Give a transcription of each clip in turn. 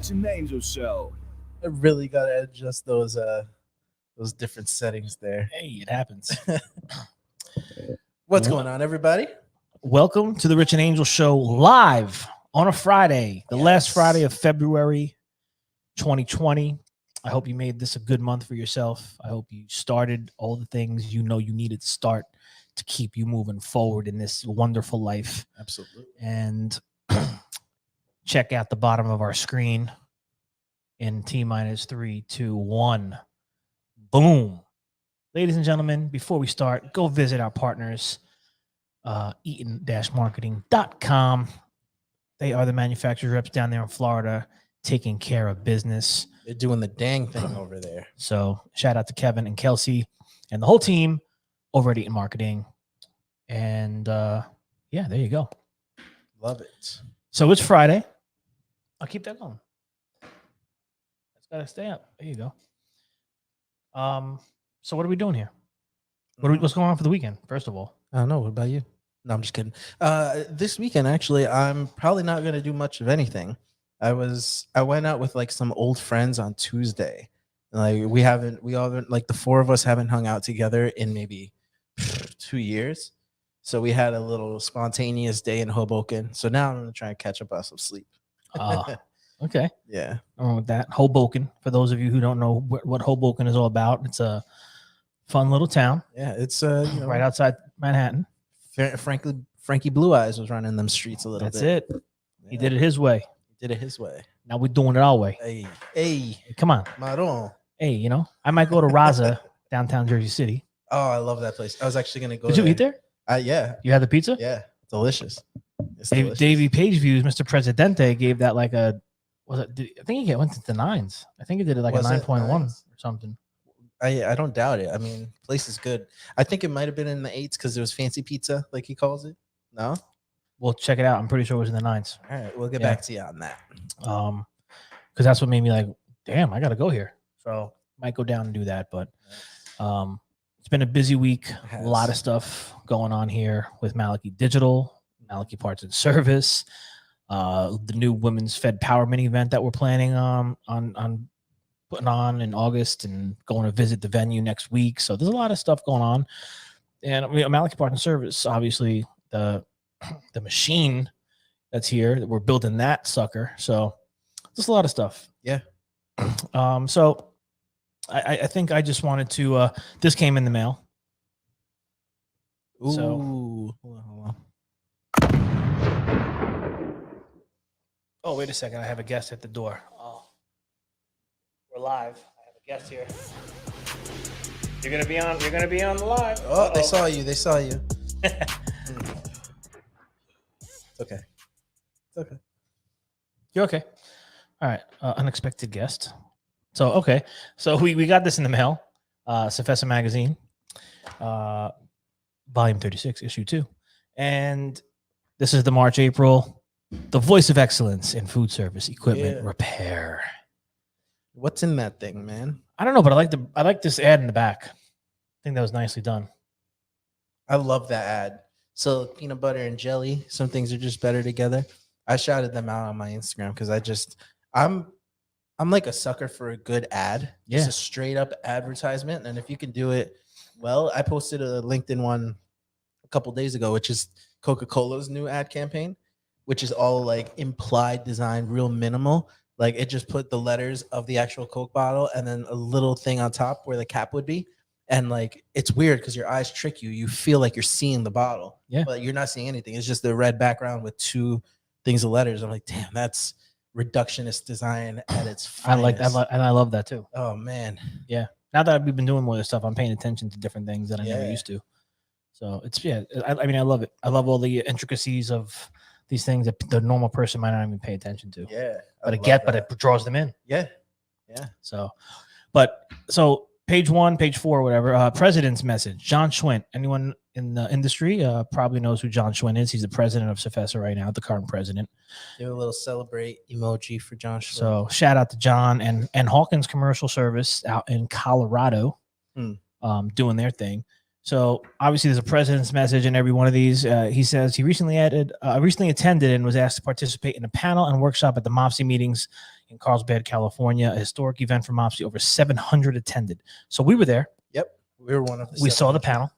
Rich and Angel Show. I really gotta adjust those different settings there. Hey, it happens. What's going on, everybody? Welcome to the Rich and Angel Show live on a Friday, the last Friday of February 2020. I hope you made this a good month for yourself. I hope you started all the things you know you needed to start to keep you moving forward in this wonderful life. Absolutely. And check out the bottom of our screen in T-minus 3, 2, 1. Boom. Ladies and gentlemen, before we start, go visit our partners, eaton-marketing.com. They are the manufacturer reps down there in Florida, taking care of business. They're doing the dang thing over there. So shout out to Kevin and Kelsey and the whole team over at Eaton Marketing. And yeah, there you go. Love it. So it's Friday. I'll keep that going. It's got to stay up. There you go. So what are we doing here? What's going on for the weekend, first of all? I don't know. What about you? No, I'm just kidding. This weekend, actually, I'm probably not going to do much of anything. I went out with like some old friends on Tuesday. Like we all haven't, like the four of us haven't hung out together in maybe 2 years. So we had a little spontaneous day in Hoboken. So now I'm going to try and catch up on some sleep. Okay. Yeah. Wrong with that. Hoboken, for those of you who don't know what Hoboken is all about, it's a fun little town. Yeah, it's right outside Manhattan. Frankly, Frankie Blue Eyes was running them streets a little That's bit. it. He did it his way. He did it his way. Now we're doing it our way. Hey, Come on. Maron. Hey, I might go to Raza, downtown Jersey City. Oh, I love that place. I was actually gonna go. Did you eat there? Yeah. You had the pizza? Yeah, delicious. It's delicious. Davey Page Views, Mr. Presidente gave that like a. I think he went to the 9s. I think he did it like Was a it 9.1 or 9s? something. I don't doubt it. I mean, place is good. I think it might have been in the 8s because there was fancy pizza, like he calls it. No? We'll check it out. I'm pretty sure it was in the 9s. All right, we'll get back to you on that. Because that's what made me like, damn, I gotta go here. So might go down and do that. But it's been a busy week. A lot of stuff going on here with Maliki Digital, Maliki Parts and Service, the new Women's Fed Powerman event that we're planning on putting on in August, and going to visit the venue next week. So there's a lot of stuff going on. And Maliki Parts and Service, obviously the machine that's here, that we're building that sucker. So just a lot of stuff. Yeah. So I think I just wanted to this came in the mail. Ooh. So, hold on. Oh, wait a second. I have a guest at the door. Oh. We're live. I have a guest here. You're gonna be on the live. Oh, they saw you. They saw you. Okay. It's okay. You're okay. All right. Unexpected guest. So, okay. So we got this in the mail. CFESA magazine, volume 36, issue 2. And this is the March, April, the voice of excellence in food service equipment repair. What's in that thing, man? I don't know, but I like this ad in the back. I think that was nicely done. I love that ad. So peanut butter and jelly, some things are just better together. I shouted them out on my Instagram because I'm like a sucker for a good ad. Yeah. Just a straight up advertisement. And if you can do it well, I posted a LinkedIn one a couple days ago, which is Coca-Cola's new ad campaign, which is all like implied design, real minimal. Like it just put the letters of the actual Coke bottle and then a little thing on top where the cap would be. And like, it's weird because your eyes trick you. You feel like you're seeing the bottle, but you're not seeing anything. It's just the red background with two things of letters. I'm like, damn, that's reductionist design at its finest. I like that, and I love that too. Oh man, yeah. Now that we've been doing more of this stuff, I'm paying attention to different things that I never used to. So it's I mean, I love it. I love all the intricacies of these things that the normal person might not even pay attention to. Yeah, but it draws them in. Yeah. So page 1, page 4, whatever. President's message. John Schwint. Anyone in the industry probably knows who John Schwint is. He's the president of CFESA right now, the current president. Do a little celebrate emoji for John Schwint. So shout out to John and Hawkins Commercial Service out in Colorado, doing their thing. So obviously there's a president's message in every one of these. He says he recently attended and was asked to participate in a panel and workshop at the MOPSI meetings in Carlsbad, California, a historic event for MOPSI. Over 700 attended. So we were there. Yep. We were one of the We saw the 700. panel.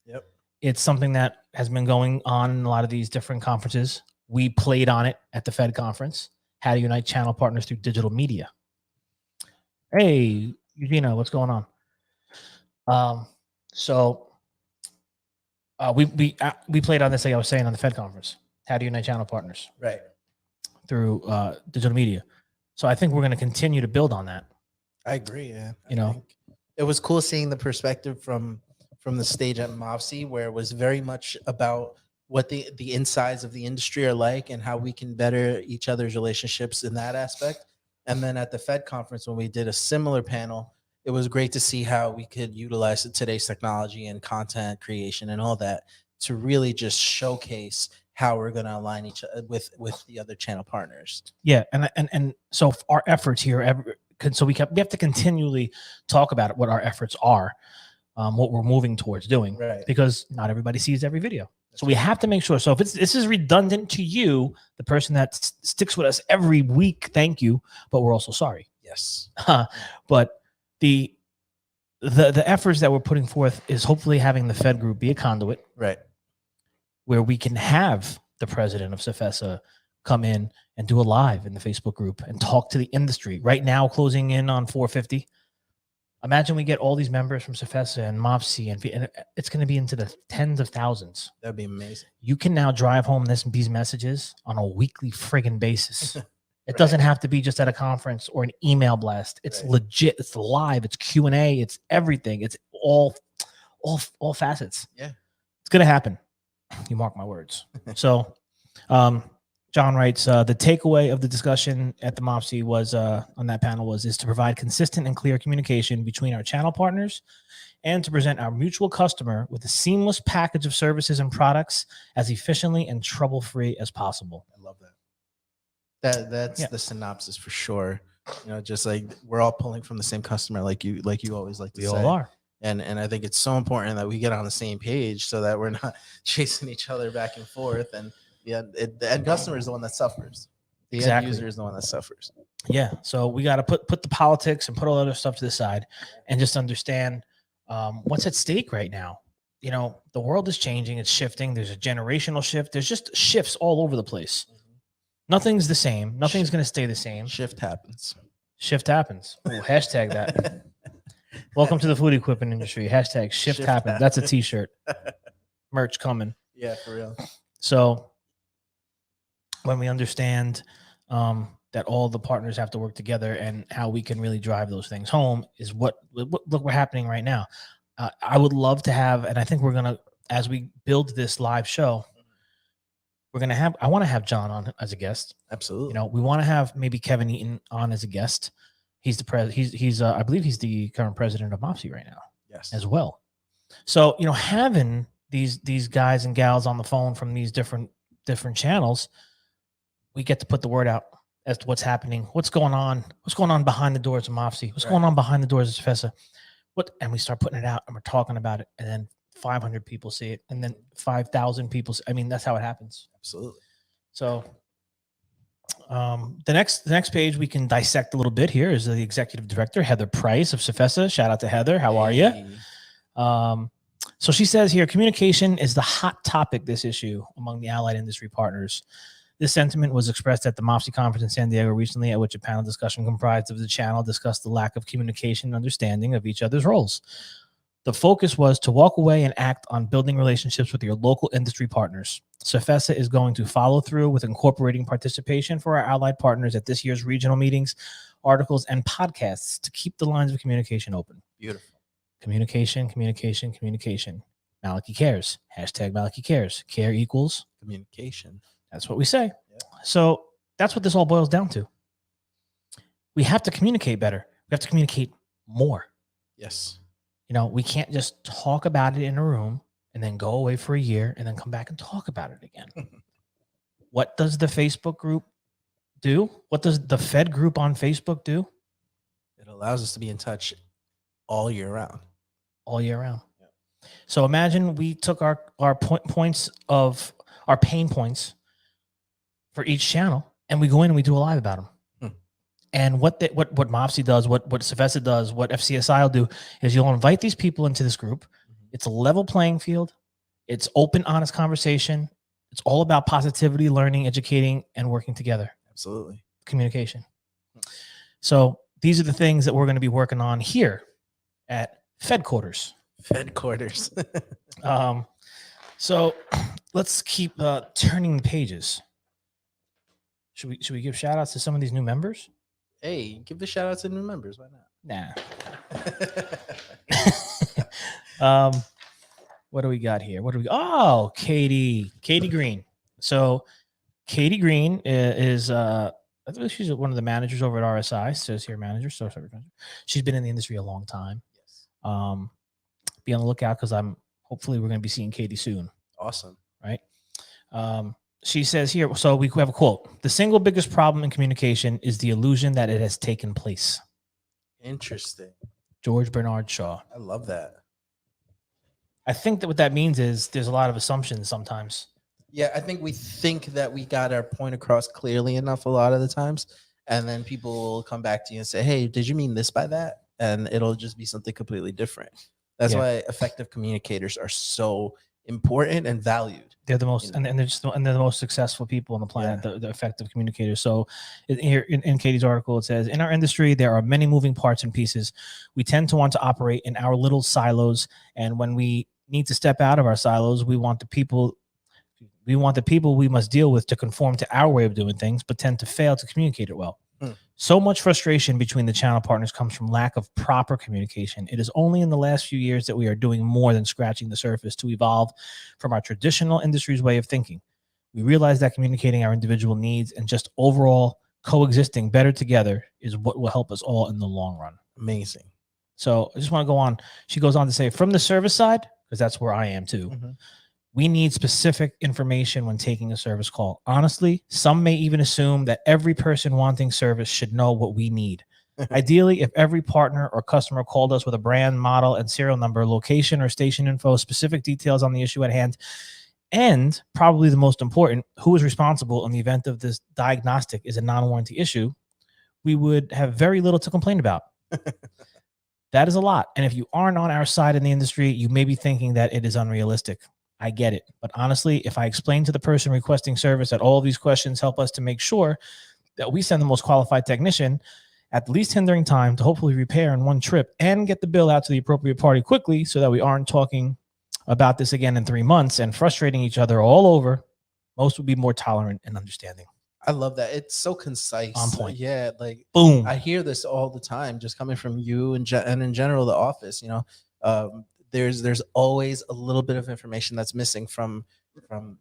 Yep. It's something that has been going on in a lot of these different conferences. We played on it at the Fed conference, how to unite channel partners through digital media. Hey, Eugenia, what's going on? We played on this, like I was saying, on the Fed conference, how to unite channel partners Right. through digital media. So I think we're going to continue to build on that. I agree. Yeah. You know, think it was cool seeing the perspective from the stage at MOPSI, where it was very much about what the insides of the industry are like and how we can better each other's relationships in that aspect. And then at the Fed conference, when we did a similar panel, it was great to see how we could utilize today's technology and content creation and all that to really just showcase how we're going to align each other with the other channel partners. Yeah, and so our efforts here, so we have to continually talk about it, what our efforts are, what we're moving towards doing, Right. because not everybody sees every video. So we have to make sure. So if this is redundant to you, the person that sticks with us every week, thank you, but we're also sorry. Yes. But the efforts that we're putting forth is hopefully having the Fed group be a conduit, right, where we can have the president of CFESA come in and do a live in the Facebook group and talk to the industry. Right now, closing in on 450. Imagine we get all these members from CFESA and MOPSI, and it's going to be into the tens of thousands. That'd be amazing. You can now drive home these messages on a weekly friggin' basis. It doesn't have to be just at a conference or an email blast. It's legit. It's live. It's Q&A. It's everything. It's all facets. Yeah, it's going to happen. You mark my words. So, John writes, the takeaway of the discussion at the MOPSI was on that panel is to provide consistent and clear communication between our channel partners and to present our mutual customer with a seamless package of services and products as efficiently and trouble-free as possible. I love that. That's the synopsis for sure. You know, just like we're all pulling from the same customer, like you always like to say. We all are. And I think it's so important that we get on the same page so that we're not chasing each other back and forth. And the end customer is the one that suffers. The end user is the one that suffers. Yeah. So we got to put the politics and put all other stuff to the side and just understand what's at stake right now. You know, the world is changing. It's shifting. There's a generational shift. There's just shifts all over the place. Nothing's the same. Nothing's going to stay the same. Shift happens. Shift happens. Ooh, hashtag that. Welcome to the food equipment industry. Hashtag shift happens. That's a t-shirt. Merch coming. Yeah, for real. So when we understand that all the partners have to work together and how we can really drive those things home is what we're happening right now. I would love to have, and I think we're going to, as we build this live show, I want to have John on as a guest. Absolutely. You know, we want to have maybe Kevin Eaton on as a guest. He's the president. I believe he's the current president of MOPSI right now. Yes. As well. So, you know, having these guys and gals on the phone from these different channels, we get to put the word out as to what's happening, what's going on behind the doors of MOPSI, what's going on behind the doors of CFESA, and we start putting it out and we're talking about it, and then 500 people see it, and then 5,000 people. I mean, that's how it happens. Absolutely. So, the next page we can dissect a little bit here is the executive director, Heather Price of CFESA. Shout out to Heather. How are you? So she says here, communication is the hot topic this issue among the allied industry partners. This sentiment was expressed at the MOPSI conference in San Diego recently, at which a panel discussion comprised of the channel discussed the lack of communication and understanding of each other's roles. The focus was to walk away and act on building relationships with your local industry partners. CFESA is going to follow through with incorporating participation for our allied partners at this year's regional meetings, articles, and podcasts to keep the lines of communication open. Beautiful. Communication, communication, communication. Maliki cares. Hashtag Maliki cares. Care equals communication. That's what we say. Yeah. So that's what this all boils down to. We have to communicate better. We have to communicate more. Yes. You know, we can't just talk about it in a room and then go away for a year and then come back and talk about it again. What does the Facebook group do? What does the Fed group on Facebook do? It allows us to be in touch all year round. All year round. Yeah. So imagine we took our points of our pain points for each channel, and we go in and we do a live about them. And what MOPSI does, what CFESA does, what FCSI will do is you'll invite these people into this group. It's a level playing field. It's open, honest conversation. It's all about positivity, learning, educating, and working together. Absolutely. Communication. So these are the things that we're going to be working on here at Fedquarters. Fedquarters. So let's keep turning the pages. Should we give shout outs to some of these new members? Hey, give the shout outs to new members. Why not? Nah. What do we got here? Oh, Katie Green. So Katie Green is I think she's one of the managers over at RSI. Says here manager. So she's been in the industry a long time. Yes. Be on the lookout because hopefully we're going to be seeing Katie soon. Awesome. Right. She says here, so we have a quote. The single biggest problem in communication is the illusion that it has taken place. Interesting. George Bernard Shaw. I love that. I think that what that means is there's a lot of assumptions sometimes. Yeah, I think we think that we got our point across clearly enough a lot of the times. And then people will come back to you and say, hey, did you mean this by that? And it'll just be something completely different. That's why effective communicators are so important and valued. They're the most, and they're the most successful people on the planet. Yeah. The effective communicators. So, here in Katie's article, it says, in our industry, there are many moving parts and pieces. We tend to want to operate in our little silos, and when we need to step out of our silos, we want the people we must deal with to conform to our way of doing things, but tend to fail to communicate it well. So much frustration between the channel partners comes from lack of proper communication. It is only in the last few years that we are doing more than scratching the surface to evolve from our traditional industry's way of thinking. We realize that communicating our individual needs and just overall coexisting better together is what will help us all in the long run. Amazing. So I just want to go on. She goes on to say, from the service side, because that's where I am too, we need specific information when taking a service call. Honestly, some may even assume that every person wanting service should know what we need. Ideally, if every partner or customer called us with a brand, model, and serial number, location or station info, specific details on the issue at hand, and probably the most important, who is responsible in the event of this diagnostic is a non-warranty issue, we would have very little to complain about. That is a lot. And if you aren't on our side in the industry, you may be thinking that it is unrealistic. I get it. But honestly, if I explain to the person requesting service that all of these questions help us to make sure that we send the most qualified technician at the least hindering time to hopefully repair in one trip and get the bill out to the appropriate party quickly so that we aren't talking about this again in 3 months and frustrating each other all over, most would be more tolerant and understanding. I love that. It's so concise. On point. Yeah. Like, boom. I hear this all the time, just coming from you and in general, the office, there's always a little bit of information that's missing from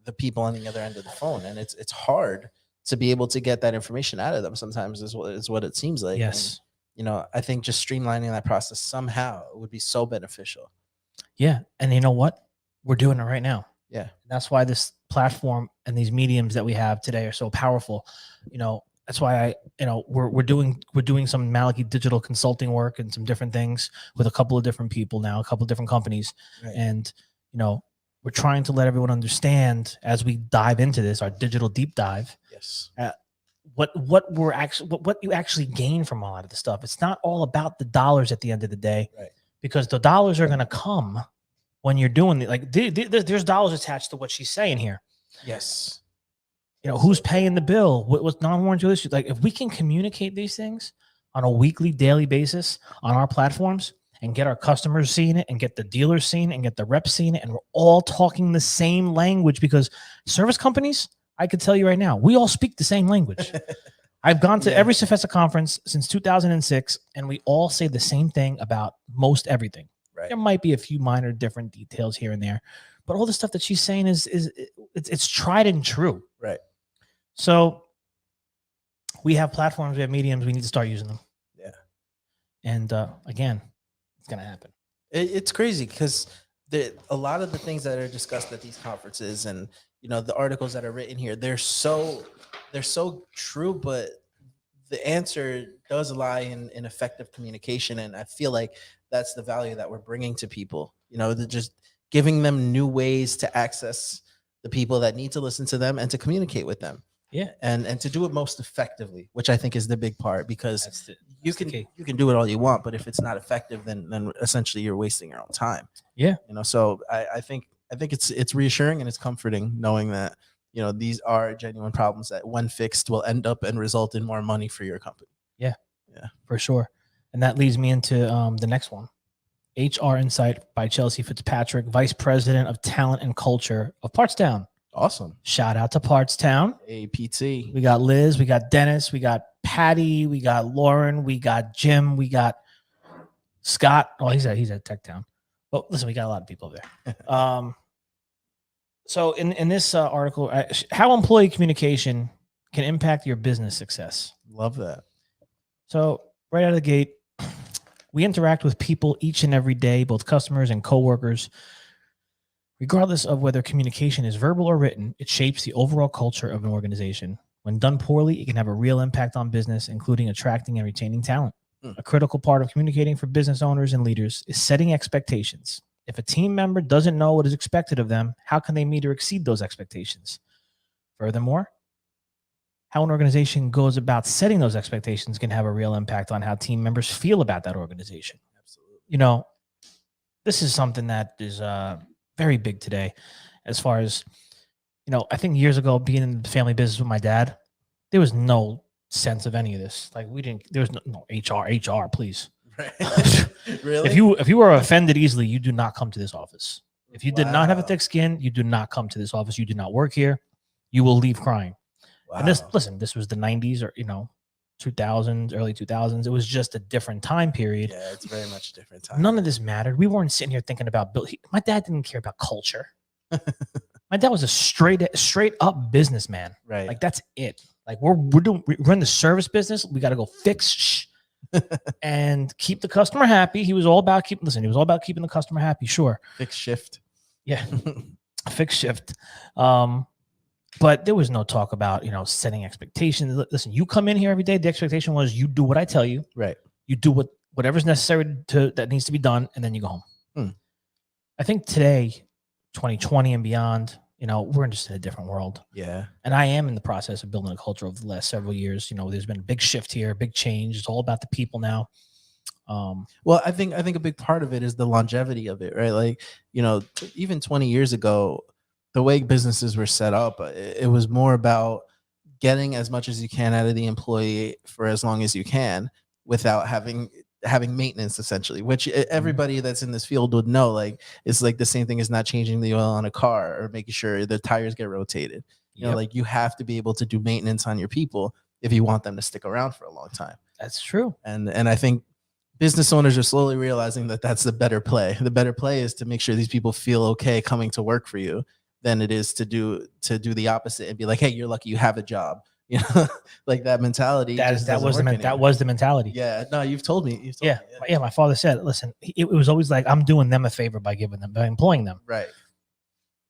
the people on the other end of the phone. And it's hard to be able to get that information out of them sometimes is what it seems like. Yes. And, I think just streamlining that process somehow would be so beneficial. Yeah. And you know what? We're doing it right now. Yeah. That's why this platform and these mediums that we have today are so powerful. That's why we're doing some Maliki digital consulting work and some different things with a couple of different people now, a couple of different companies. Right. And, we're trying to let everyone understand as we dive into this, our digital deep dive. Yes. What you actually gain from a lot of the stuff. It's not all about the dollars at the end of the day, right? Because the dollars are going to come when you're doing it. Like there's dollars attached to what she's saying here. Yes. Who's paying the bill? What's non-warranty issues? Like if we can communicate these things on a weekly, daily basis on our platforms and get our customers seeing it and get the dealers seeing it and get the reps seeing it, and we're all talking the same language, because service companies, I could tell you right now, we all speak the same language. I've gone to every CFESA conference since 2006, and we all say the same thing about most everything. Right. There might be a few minor different details here and there, but all the stuff that she's saying it's tried and true. Right. So we have platforms, we have mediums, we need to start using them. Yeah. And again, it's going to happen. It's crazy because a lot of the things that are discussed at these conferences and, the articles that are written here, they're so true, but the answer does lie in effective communication. And I feel like that's the value that we're bringing to people, just giving them new ways to access the people that need to listen to them and to communicate with them. Yeah. And to do it most effectively, which I think is the big part, because you key. can do it all you want, but if it's not effective, then essentially you're wasting your own time. Yeah. So I think it's reassuring and it's comforting knowing that, these are genuine problems that when fixed will end up and result in more money for your company. Yeah. Yeah. For sure. And that leads me into the next one. HR Insight by Chelsea Fitzpatrick, Vice President of Talent and Culture of Partstown. Awesome. Shout out to Partstown. APT. We got Liz, we got Dennis, we got Patty, we got Lauren, we got Jim, we got Scott. Oh, he's at Tech Town. But listen, we got a lot of people there. So in this article, how employee communication can impact your business success. Love that. So right out of the gate, we interact with people each and every day, both customers and coworkers. Regardless of whether communication is verbal or written, it shapes the overall culture of an organization. When done poorly, it can have a real impact on business, including attracting and retaining talent. A critical part of communicating for business owners and leaders is setting expectations. If a team member doesn't know what is expected of them, how can they meet or exceed those expectations? Furthermore, how an organization goes about setting those expectations can have a real impact on how team members feel about that organization. Absolutely. This is something that is very big today, as far as, I think years ago, being in the family business with my dad, there was no sense of any of this. Like there was no HR, please. Right. Really? If you are offended easily, you do not come to this office. If you did not have a thick skin, you do not come to this office. You do not work here. You will leave crying. Wow. And this was the 90s or, 2000s, early 2000s. It was just a different time period. Yeah, it's very much a different time. None of this mattered. We weren't sitting here thinking about my dad didn't care about culture. My dad was a straight up businessman. Right. Like that's it. Like we're in the service business. We got to go fix and keep the customer happy. He was all about keeping the customer happy. Sure. Fix shift. Yeah. Fix shift. But there was no talk about, setting expectations. Listen, you come in here every day. The expectation was you do what I tell you. Right. You do whatever's necessary that needs to be done, and then you go home. I think today, 2020 and beyond, we're just in a different world. Yeah. And I am in the process of building a culture over the last several years. There's been a big shift here, a big change. It's all about the people now. Well, I think a big part of it is the longevity of it, right? Like, even 20 years ago, the way businesses were set up, it was more about getting as much as you can out of the employee for as long as you can without having maintenance, essentially, which everybody that's in this field would know. Like, it's like the same thing as not changing the oil on a car or making sure the tires get rotated. Like you have to be able to do maintenance on your people if you want them to stick around for a long time. That's true. And I think business owners are slowly realizing that that's the better play. The better play is to make sure these people feel okay coming to work for you than it is to do the opposite and be like, hey, you're lucky you have a job. Like that mentality. That was the mentality. Yeah. No, you've told me. Yeah. My father said, listen, it was always like, I'm doing them a favor by employing them. Right.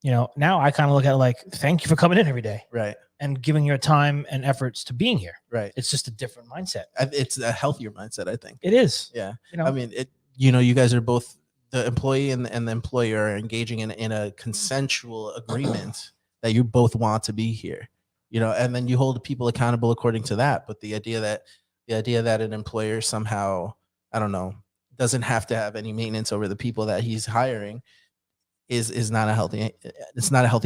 Now I kind of look at it like, thank you for coming in every day. Right. And giving your time and efforts to being here. Right. It's just a different mindset. It's a healthier mindset, I think. It is. Yeah. I mean, you guys are both, the employee and the employer are engaging in a consensual agreement that you both want to be here, and then you hold people accountable according to that. But the idea that an employer somehow, I don't know, doesn't have to have any maintenance over the people that he's hiring is not a healthy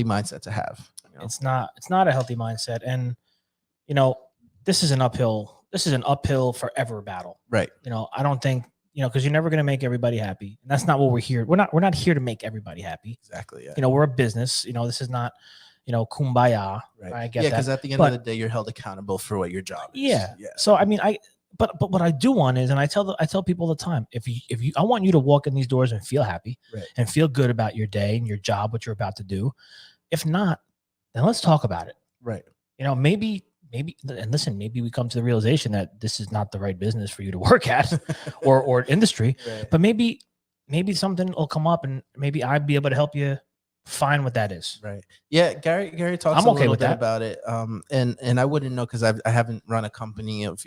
mindset to have. It's not a healthy mindset. And, this is an uphill forever battle. Right. I don't think, because you're never going to make everybody happy. And that's not what we're here. We're not here to make everybody happy. Exactly. Yeah. We're a business. This is not, kumbaya. Right. I get that. Because at the end of the day, you're held accountable for what your job is. Yeah. So I mean, but what I do want is, and I tell people all the time, I want you to walk in these doors and feel happy, right, and feel good about your day and your job, what you're about to do. If not, then let's talk about it. Right. Maybe, and listen, maybe we come to the realization that this is not the right business for you to work at or industry, right, but maybe something will come up and maybe I'd be able to help you find what that is. Right. Yeah. Gary talks a little bit about it. And I wouldn't know, cause I haven't run a company of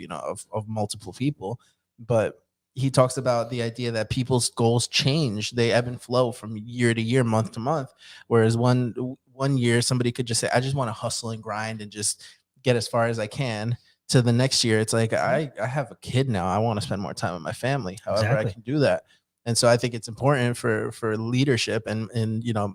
multiple people, but he talks about the idea that people's goals change. They ebb and flow from year to year, month to month. Whereas one year somebody could just say, I just want to hustle and grind and just get as far as I can. To the next year, it's like I have a kid now. I want to spend more time with my family. However, I can do that. And so I think it's important for leadership and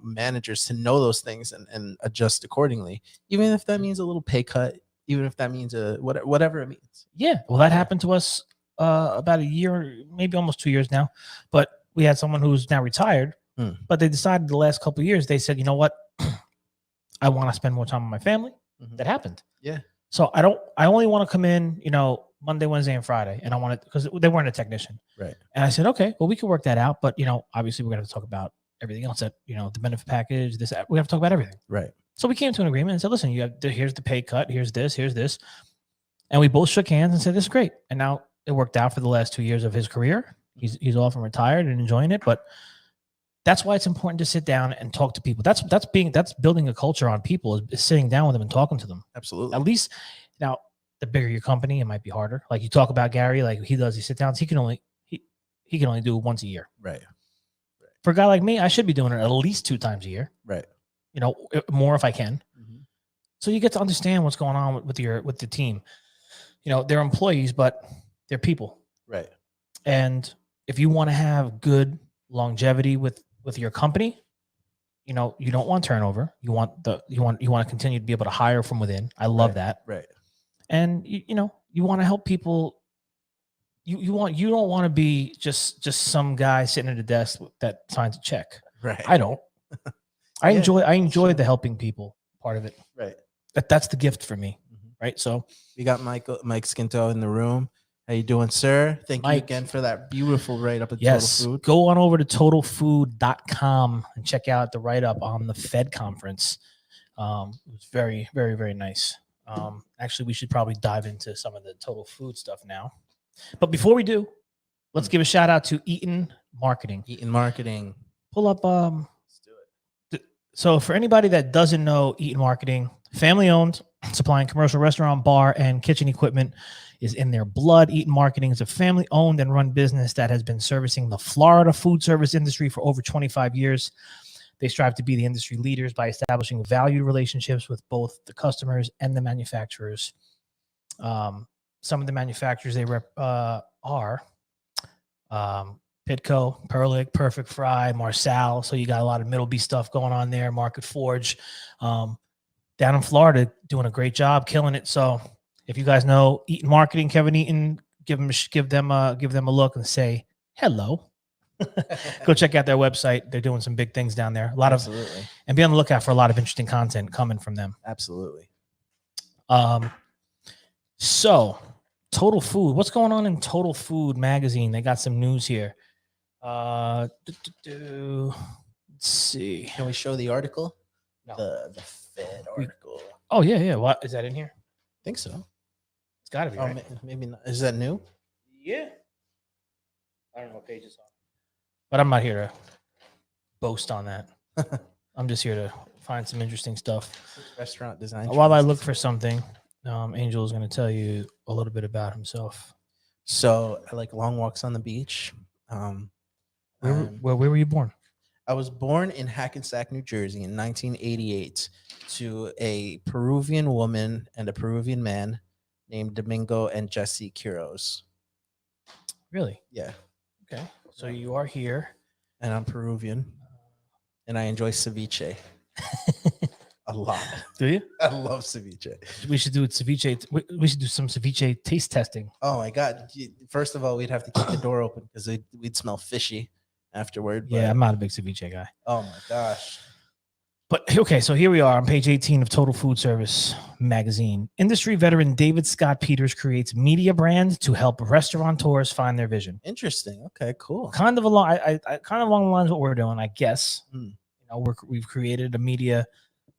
managers to know those things and adjust accordingly, even if that means a little pay cut, even if that means whatever it means. Yeah. Well, that happened to us about a year, maybe almost 2 years now. But we had someone who's now retired, but they decided the last couple of years, they said, you know what? I want to spend more time with my family. That happened. Yeah. So I only want to come in, Monday, Wednesday, and Friday. And I wanted, because they weren't a technician. Right. And I said, okay, well, we can work that out. But, obviously we're going to talk about everything else that, the benefit package, this, we have to talk about everything. Right. So we came to an agreement and said, listen, here's the pay cut. Here's this. And we both shook hands and said, this is great. And now it worked out for the last 2 years of his career. He's off and retired and enjoying it. But that's why it's important to sit down and talk to people. That's building a culture on people is sitting down with them and talking to them. Absolutely. At least now, the bigger your company, it might be harder. Like you talk about Gary, like he sit downs. He can only do it once a year. Right. For a guy like me, I should be doing it at least 2 times a year. Right. More if I can. So you get to understand what's going on with the team. They're employees, but they're people. Right. And if you want to have good longevity with your company, you don't want turnover. You want to continue to be able to hire from within. I love that. Right. And you want to help people. You don't want to be just some guy sitting at a desk that signs a check. Right. I don't. I enjoy the helping people part of it. Right. That's the gift for me. Right. So we got Mike Skinto in the room. How you doing, sir? Thank you again for that beautiful write-up of Total Food. Go on over to totalfood.com and check out the write-up on the Fed conference. It was very, very, very nice. Actually, we should probably dive into some of the Total Food stuff now. But before we do, let's give a shout out to Eaton Marketing. Eaton Marketing. Pull up. Let's do it. So for anybody that doesn't know Eaton Marketing, family-owned, supplying commercial restaurant, bar, and kitchen equipment is in their blood. Eaton Marketing is a family-owned and run business that has been servicing the Florida food service industry for over 25 years. They strive to be the industry leaders by establishing valued relationships with both the customers and the manufacturers. Some of the manufacturers they rep are Pitco, Perlick, Perfect Fry, Marsal. So you got a lot of Middleby stuff going on there. Market Forge, down in Florida, doing a great job, killing it. So if you guys know Eaton Marketing, Kevin Eaton, give them a look and say hello. Go check out their website. They're doing some big things down there. And be on the lookout for a lot of interesting content coming from them. Absolutely. So Total Food, what's going on in Total Food magazine? They got some news here. Let's see. Can we show the article? No. The Fed article. Oh yeah. What is that in here? I think so. It's got to be. Right? Maybe not. Is that new? Yeah. I don't know what page it's on. But I'm not here to boast on that. I'm just here to find some interesting stuff. Restaurant design. While I look for something, Angel is going to tell you a little bit about himself. So I like long walks on the beach. Where were you born? I was born in Hackensack, New Jersey in 1988 to a Peruvian woman and a Peruvian man named Domingo and Jesse Quiroz. Really? Yeah. Okay. So you are here. And I'm Peruvian. And I enjoy ceviche a lot. Do you? I love ceviche. We should do ceviche. We should do some ceviche taste testing. Oh, my God. First of all, we'd have to keep the door open because we'd smell fishy afterward. Yeah, I'm not a big ceviche guy. Oh, my gosh. But okay, so here we are on page 18 of Total Food Service magazine. Industry veteran David Scott Peters creates media brand to help restaurateurs find their vision. Interesting. Okay, cool. Kind of along the lines of what we're doing, I guess. We've created a media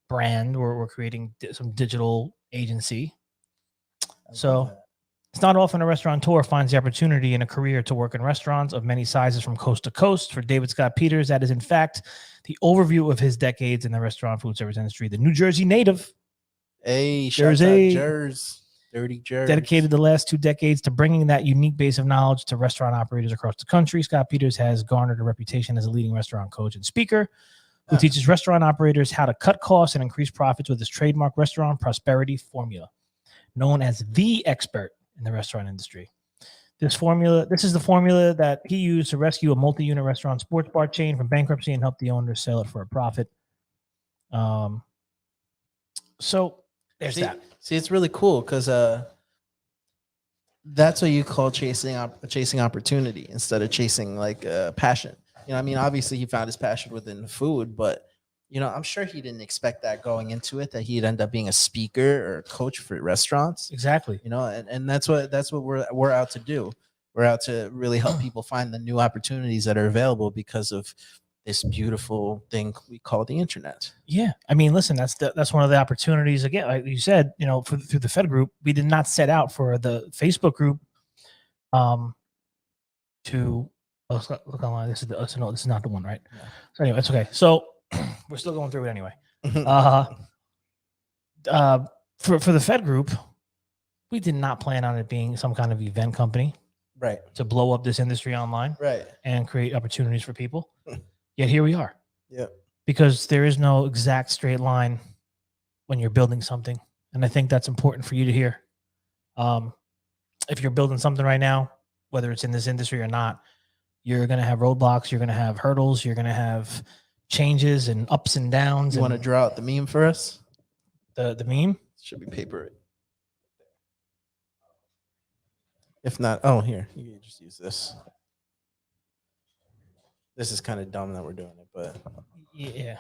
brand where we're creating some digital agency. So it's not often a restaurateur finds the opportunity in a career to work in restaurants of many sizes from coast to coast. For David Scott Peters, that is in fact the overview of his decades in the restaurant food service industry. The New Jersey native. Hey, there's dirty jerks. Dedicated the last 2 decades to bringing that unique base of knowledge to restaurant operators across the country. Scott Peters has garnered a reputation as a leading restaurant coach and speaker who teaches restaurant operators how to cut costs and increase profits with his trademark restaurant prosperity formula, known as the expert in the restaurant industry. This is the formula that he used to rescue a multi-unit restaurant sports bar chain from bankruptcy and help the owners sell it for a profit. So there's that. See, it's really cool because that's what you call chasing opportunity instead of chasing like passion. You know, I mean, obviously he found his passion within food, but you know, I'm sure he didn't expect that going into it, that he'd end up being a speaker or a coach for restaurants. Exactly. You know, and that's what we're out to do. We're out to really help people find the new opportunities that are available because of this beautiful thing we call the internet. Yeah, I mean, listen, that's one of the opportunities. Again, like you said, you know, through the Fed group, we did not set out for the Facebook group to look online. This is not the one, right? Yeah. So anyway, it's okay. So we're still going through it anyway. For the Fed group, we did not plan on it being some kind of event company, right, to blow up this industry online, right, and create opportunities for people. Yet here we are. Yeah. Because there is no exact straight line when you're building something. And I think that's important for you to hear. If you're building something right now, whether it's in this industry or not, you're going to have roadblocks, you're going to have hurdles, you're going to have changes and ups and downs. You want to draw out the meme for us? The meme? Should be paper. If not, oh, here, you can just use this. This is kind of dumb that we're doing it, but yeah.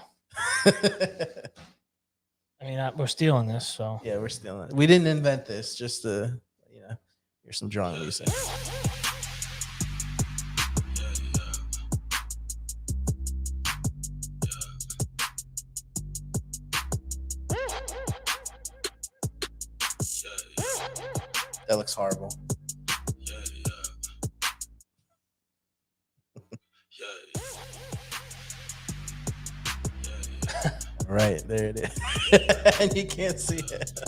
I mean, we're stealing this, so yeah, we're stealing it. We didn't invent this. Just here's some drawing music. That looks horrible. Right, there it is. And you can't see it.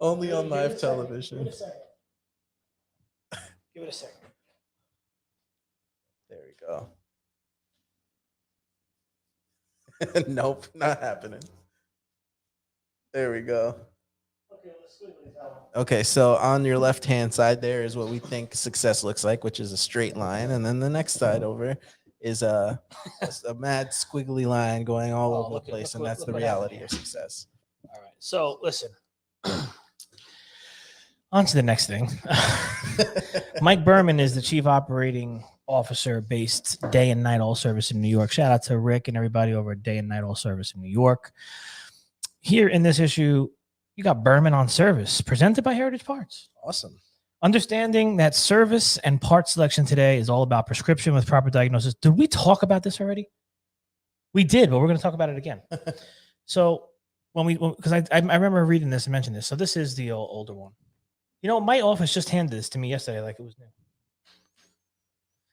Only on live television. Give it a second. There we go. Nope, not happening. There we go. Okay, so on your left-hand side there is what we think success looks like, which is a straight line. And then the next side over is a mad squiggly line going all over the place, and that's the reality of success. All right. So listen, on to the next thing. Mike Berman is the chief operating officer based Day and Night All Service in New York. Shout out to Rick and everybody over at Day and Night All Service in New York. Here in this issue, you got Berman on Service, presented by Heritage Parts. Awesome. Understanding that service and part selection today is all about prescription with proper diagnosis. Did we talk about this already? We did, but we're going to talk about it again. So because I remember reading this and mentioned this. So this is the older one. You know, my office just handed this to me yesterday like it was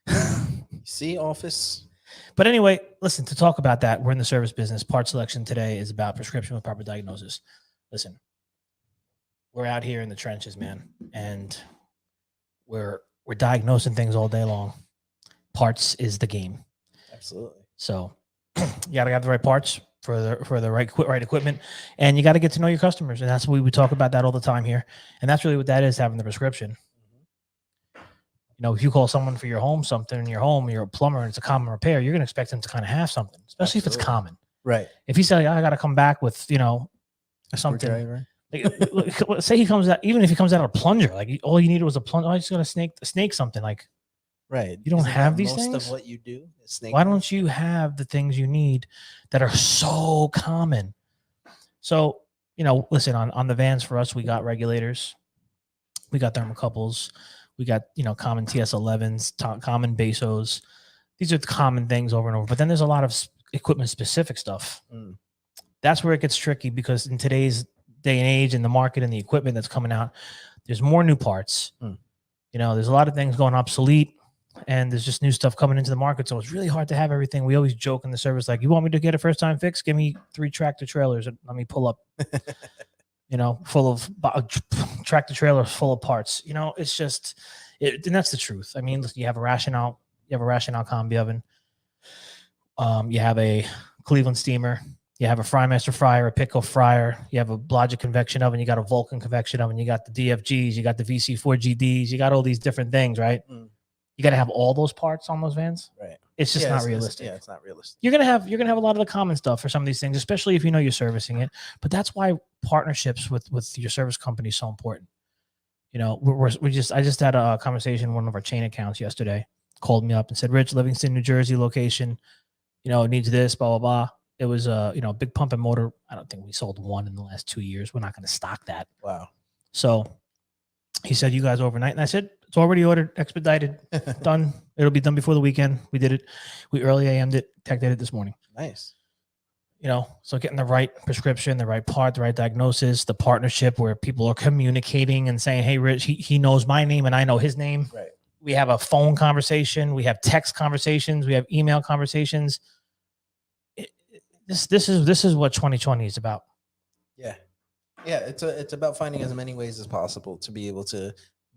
new. See, office. But anyway, listen, to talk about that, we're in the service business. Part selection today is about prescription with proper diagnosis. Listen, we're out here in the trenches, man, and we're diagnosing things all day long. Parts is the game. Absolutely. So you got to have the right parts for the right equipment, and you got to get to know your customers, and that's what we talk about that all the time here. And that's really what that is, having the prescription. Mm-hmm. You know, if you call someone for your home, something in your home, you're a plumber, and it's a common repair, you're going to expect them to kind of have something, especially if it's common. Right. If he said, I got to come back with, you know, something. Like, say he comes out, even if he comes out a plunger, like all you needed was a plunger. I just got to snake something. Like, right? You don't have these things. Most of what you do is snake. Why don't you have the things you need that are so common? So, you know, listen, on the vans for us, we got regulators, we got thermocouples, we got, you know, common TS11s, common BASOs. These are the common things over and over. But then there's a lot of equipment specific stuff. Mm. That's where it gets tricky, because in today's day and age, and the market and the equipment that's coming out, there's more new parts. You know, there's a lot of things going obsolete, and there's just new stuff coming into the market. So it's really hard to have everything. We always joke in the service, like, you want me to get a first time fix? Give me 3 tractor trailers and let me pull up. You full of tractor trailers full of parts. It's just, and that's the truth. I mean, listen, you have a Rational combi oven. You have a Cleveland steamer. You have a Frymaster fryer, a Pitco fryer. You have a Logic convection oven. You got a Vulcan convection oven. You got the DFGs. You got the VC4GDs. You got all these different things, right? Mm. You got to have all those parts on those vans. Right. It's just not realistic. It's not realistic. You're gonna have a lot of the common stuff for some of these things, especially if you're servicing it. But that's why partnerships with your service company is so important. I just had a conversation. One of our chain accounts yesterday called me up and said, "Rich, Livingston, New Jersey location. Needs this, blah blah blah." It was a big pump and motor. I don't think we sold one in the last 2 years. We're not going to stock that. Wow. So he said, "You guys overnight," and I said, "It's already ordered, expedited, done. It'll be done before the weekend." We did it. We early AM'd it, tech did it this morning. Nice. So getting the right prescription, the right part, the right diagnosis, the partnership where people are communicating and saying, "Hey, Rich, he knows my name and I know his name." Right. We have a phone conversation. We have text conversations. We have email conversations. This is what 2020 is about. Yeah. Yeah. It's about finding as many ways as possible to be able to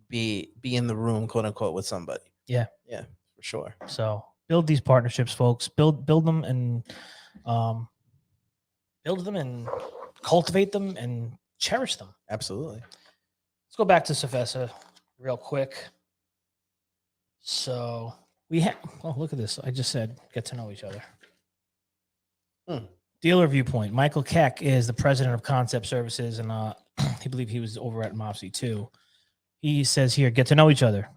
be in the room, quote unquote, with somebody. Yeah. Yeah, for sure. So build these partnerships, folks. Build them and cultivate them and cherish them. Absolutely. Let's go back to CFESA real quick. So we have, look at this. I just said, get to know each other. Dealer viewpoint. Michael Keck is the president of Concept Services, and I believe he was over at MOPSI too. He says here, get to know each other.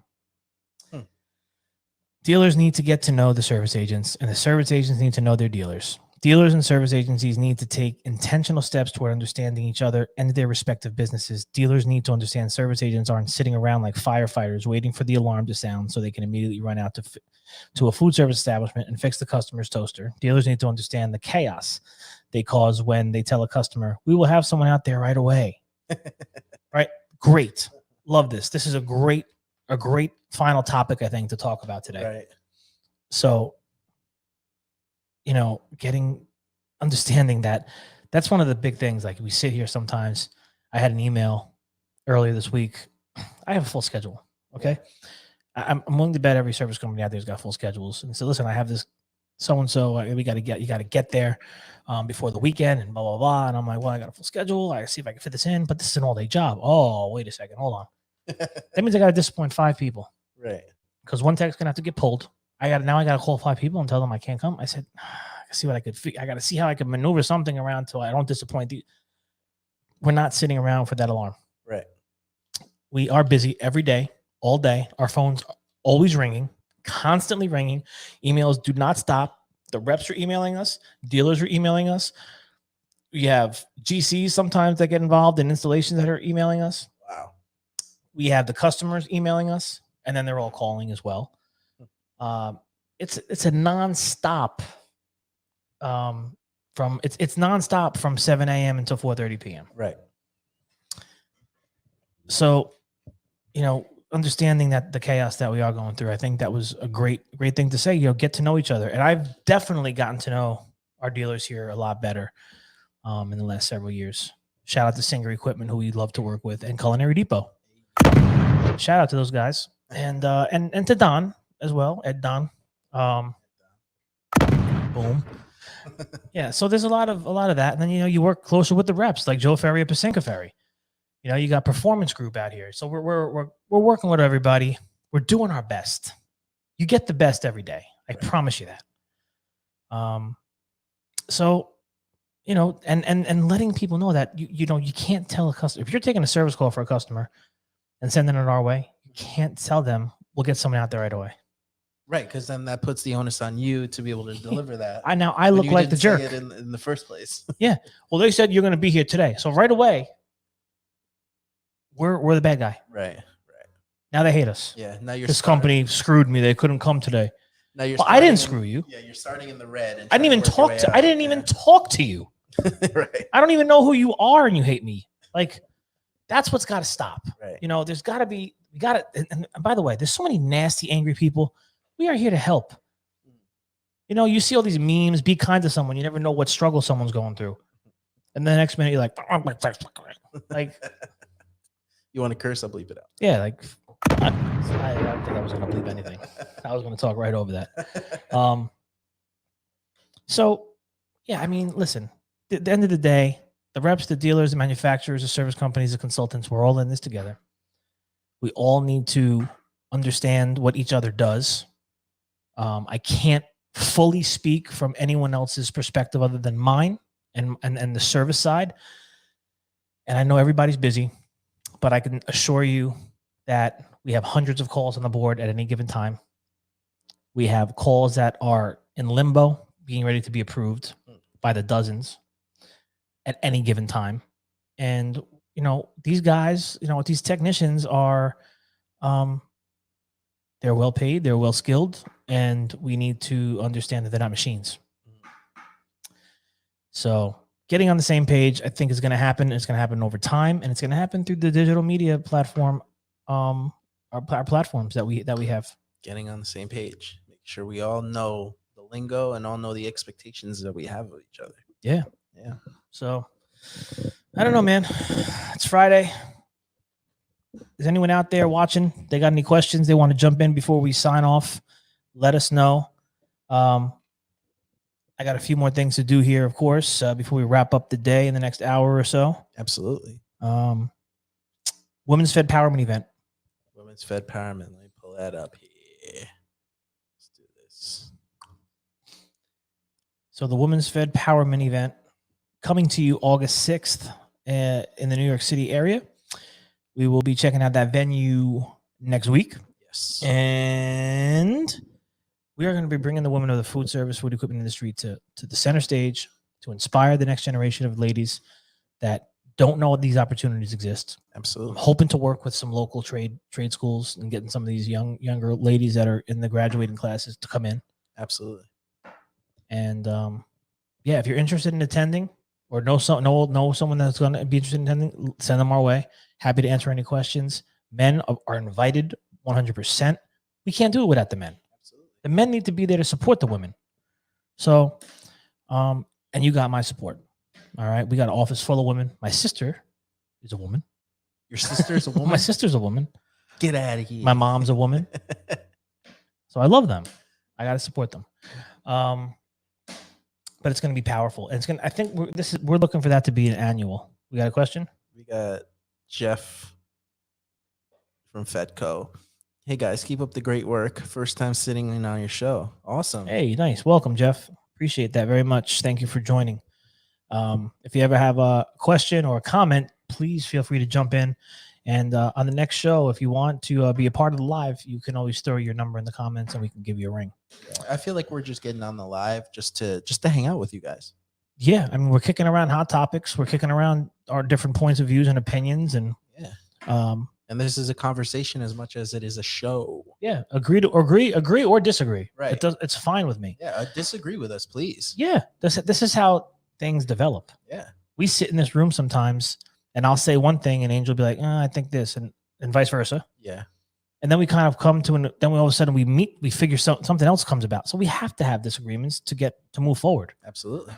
Dealers need to get to know the service agents, and the service agents need to know their dealers. Dealers and service agencies need to take intentional steps toward understanding each other and their respective businesses. Dealers need to understand service agents aren't sitting around like firefighters waiting for the alarm to sound so they can immediately run out to a food service establishment and fix the customer's toaster. Dealers need to understand the chaos they cause when they tell a customer, "We will have someone out there right away." Right? Great. Love this. This is a great final topic, I think, to talk about today. Right. So, understanding that's one of the big things. Like, we sit here sometimes. I had an email earlier this week. I have a full schedule. Okay. I'm willing to bet every service company out there has got full schedules. And so, listen, I have this so-and-so, you got to get there before the weekend and blah, blah, blah. And I'm like, well, I got a full schedule. I see if I can fit this in, but this is an all-day job. Oh, wait a second. Hold on. That means I got to disappoint 5 people. Right. Because one tech's going to have to get pulled. I got to call 5 people and tell them I can't come. I said, see what I could I got to see how I can maneuver something around so I don't disappoint you. We're not sitting around for that alarm. Right. We are busy every day, all day. Our phones are always ringing, constantly ringing. Emails do not stop. The reps are emailing us. Dealers are emailing us. We have GCs sometimes that get involved in installations that are emailing us. Wow. We have the customers emailing us, and then they're all calling as well. It's a nonstop. It's nonstop from 7 a.m. until 4:30 p.m. Right. So, understanding that the chaos that we are going through, I think that was a great thing to say. Get to know each other, and I've definitely gotten to know our dealers here a lot better in the last several years. Shout out to Singer Equipment, who we love to work with, and Culinary Depot. Shout out to those guys, and to Don as well, Ed Don. Boom. Yeah, so there's a lot of that, and then you work closer with the reps like Joe Ferry at Pacinka Ferry. You got Performance Group out here, so we're working with everybody. We're doing our best. You get the best every day. I promise you that. So, and letting people know that you can't tell a customer if you're taking a service call for a customer and sending it our way. You can't tell them we'll get someone out there right away. Right, because then that puts the onus on you to be able to deliver that. I look like the jerk in the first place. Yeah. Well, they said you're going to be here today, so right away, we're the bad guy. Right. Now they hate us. Yeah. Now this company screwed me. They couldn't come today. Now you're. Well, I didn't screw you. Yeah, you're starting in the red. I didn't even talk to. I didn't even talk to you. Right. I don't even know who you are, and you hate me. Like, that's what's got to stop. Right. There's got to be. We got to. And by the way, there's so many nasty, angry people. We are here to help. You see all these memes. Be kind to someone. You never know what struggle someone's going through. And the next minute you're like, like, you want to curse? I'll bleep it out. yeah, like I don't think I was going to bleep anything. I was going to talk right over that. So yeah, I mean, listen, at the end of the day, the reps, the dealers, the manufacturers, the service companies, the consultants, we're all in this together. We all need to understand what each other does. I can't fully speak from anyone else's perspective other than mine and the service side. And I know everybody's busy, but I can assure you that we have hundreds of calls on the board at any given time. We have calls that are in limbo, being ready to be approved by the dozens at any given time. And, you know, these guys, you know, these technicians are, they're well paid, they're well skilled, and we need to understand that they're not machines. So getting on the same page, I think, is going to happen. It's going to happen over time, and it's going to happen through the digital media platform, our platforms that we have. Getting on the same page, make sure we all know the lingo and all know the expectations that we have of each other. Yeah. Yeah. So I don't know, man. It's Friday. Is anyone out there watching? They got any questions they want to jump in before we sign off? Let us know. I got a few more things to do here, of course, before we wrap up the day in the next hour or so. Absolutely. Women's Fed Powerman event. Women's Fed Powerman. Let me pull that up here. Let's do this. So the Women's Fed Powerman event coming to you August 6th in the New York City area. We will be checking out that venue next week. Yes. And we are going to be bringing the women of the food service, food equipment industry to the center stage to inspire the next generation of ladies that don't know these opportunities exist. Absolutely. I'm hoping to work with some local trade schools and getting some of these younger ladies that are in the graduating classes to come in. Absolutely. And yeah, if you're interested in attending or know someone that's going to be interested in attending, send them our way. Happy to answer any questions. Men are invited 100%. We can't do it without the men. Absolutely. The men need to be there to support the women. So, and you got my support. All right. We got an office full of women. My sister is a woman. Your sister's a woman? My sister's a woman. Get out of here. My mom's a woman. So I love them. I got to support them. But it's going to be powerful. And it's going to, I think we're looking for that to be an annual. We got a question? We got Jeff from Fedco. Hey guys, keep up the great work. First time sitting in on your show. Awesome. Hey, nice. Welcome, Jeff. Appreciate that very much. Thank you for joining. If you ever have a question or a comment, please feel free to jump in. And on the next show, if you want to be a part of the live, you can always throw your number in the comments and we can give you a ring. Yeah, I feel like we're just getting on the live just to hang out with you guys. Yeah, I mean, we're kicking around hot topics. We're kicking around our different points of views and opinions, and yeah. And this is a conversation as much as it is a show. Yeah, agree or disagree. Right. It's fine with me. Yeah, disagree with us, please. Yeah, this is how things develop. Yeah, we sit in this room sometimes, and I'll say one thing, and Angel will be like, I think this, and vice versa. Yeah. And then we kind of come to then we all of a sudden we meet, we figure something else comes about. So we have to have disagreements to move forward. Absolutely.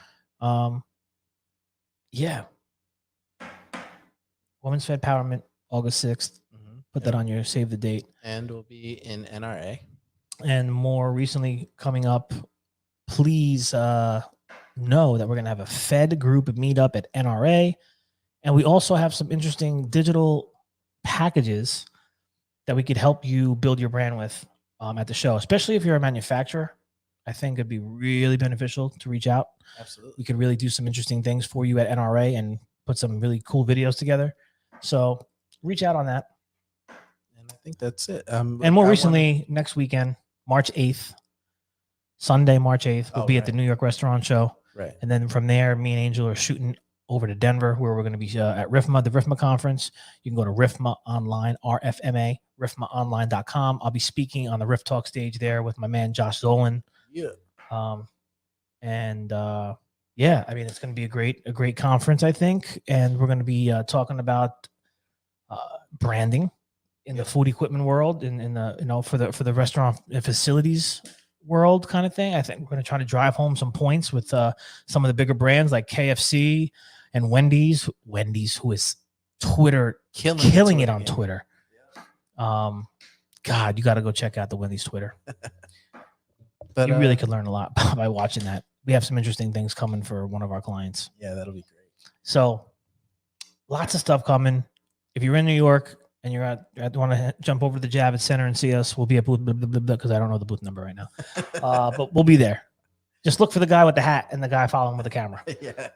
Yeah. Women's Fed Powerman, August 6th. Put that on your save the date. And we'll be in NRA. And more recently coming up, please know that we're going to have a Fed group meetup at NRA. And we also have some interesting digital packages that we could help you build your brand with at the show, especially if you're a manufacturer. I think it'd be really beneficial to reach out. Absolutely. We could really do some interesting things for you at NRA and put some really cool videos together. So reach out on that. And I think that's it. And more recently, next weekend, March 8th, Sunday, March 8th, we'll be at the New York Restaurant Show. Right. And then from there, me and Angel are shooting over to Denver, where we're going to be at RIFMA, the RIFMA conference. You can go to RIFMA Online, RFMA, RIFMAonline.com. I'll be speaking on the RIF Talk stage there with my man, Josh Zolan. Yeah. Yeah, I mean, it's going to be a great conference, I think. And we're going to be talking about branding in the food equipment world, in the, for the restaurant facilities world kind of thing. I think we're going to try to drive home some points with some of the bigger brands like KFC, And Wendy's, who is killing it on Twitter. God, you got to go check out the Wendy's Twitter. But you really could learn a lot by watching that. We have some interesting things coming for one of our clients. Yeah, that'll be great. So lots of stuff coming. If you're in New York and you're want to jump over to the Javits Center and see us, we'll be at booth because I don't know the booth number right now. But we'll be there. Just look for the guy with the hat and the guy following with the camera. Yeah.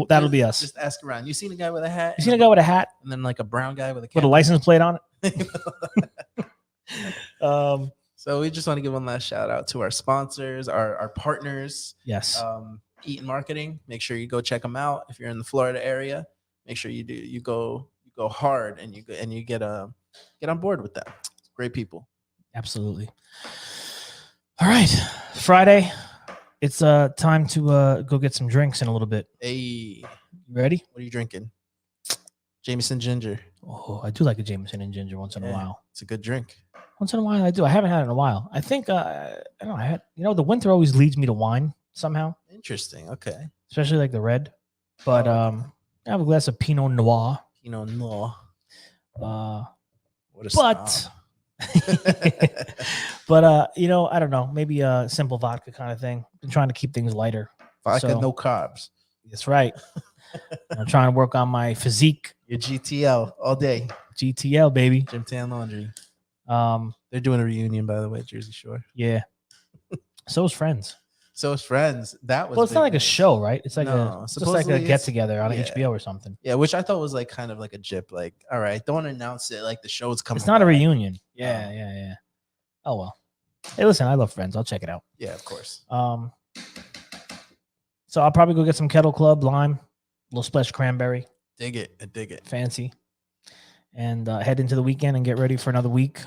That'll be us. Just ask around. You seen a guy with a hat? You seen a guy with a hat? And then like a brown guy with a with a license plate on it? So we just want to give one last shout out to our sponsors, our partners. Yes. Eaton Marketing. Make sure you go check them out. If you're in the Florida area, make sure you go hard and you get on board with them. Great people. Absolutely. All right. Friday. It's time to go get some drinks in a little bit. Hey, you ready? What are you drinking? Jameson ginger. Oh, I do like a Jameson and ginger once in a while. It's a good drink. Once in a while, I do. I haven't had it in a while. I think I don't know. I had, the winter always leads me to wine somehow. Interesting. Okay. Especially like the red. But I have a glass of Pinot Noir. Pinot Noir. What a but but I don't know. Maybe a simple vodka kind of thing. Been trying to keep things lighter. Vodka, no carbs. That's right. I'm trying to work on my physique. Your GTL all day. GTL, baby. Gym Tan Laundry. They're doing a reunion, by the way, Jersey Shore. Yeah. So is Friends. That was. Well, it's not like a show, right? It's like just like a get together on HBO or something. Yeah, which I thought was like kind of like a jip. Like, all right, don't announce it like the show's coming. It's not a reunion. Yeah. Oh well. Hey, listen, I love Friends. I'll check it out. Yeah, of course. So I'll probably go get some Kettle Club lime, a little splash cranberry. Dig it. Fancy. And head into the weekend and get ready for another week.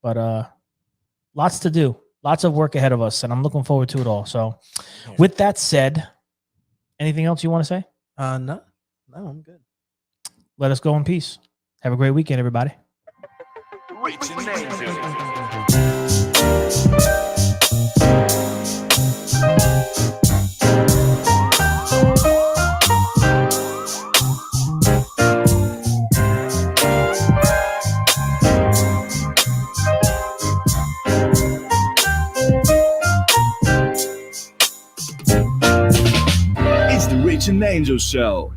But lots to do. Lots of work ahead of us, and I'm looking forward to it all. So with that said, anything else you want to say? No, I'm good. Let us go in peace. Have a great weekend, everybody. It's the Rich and Angel Show.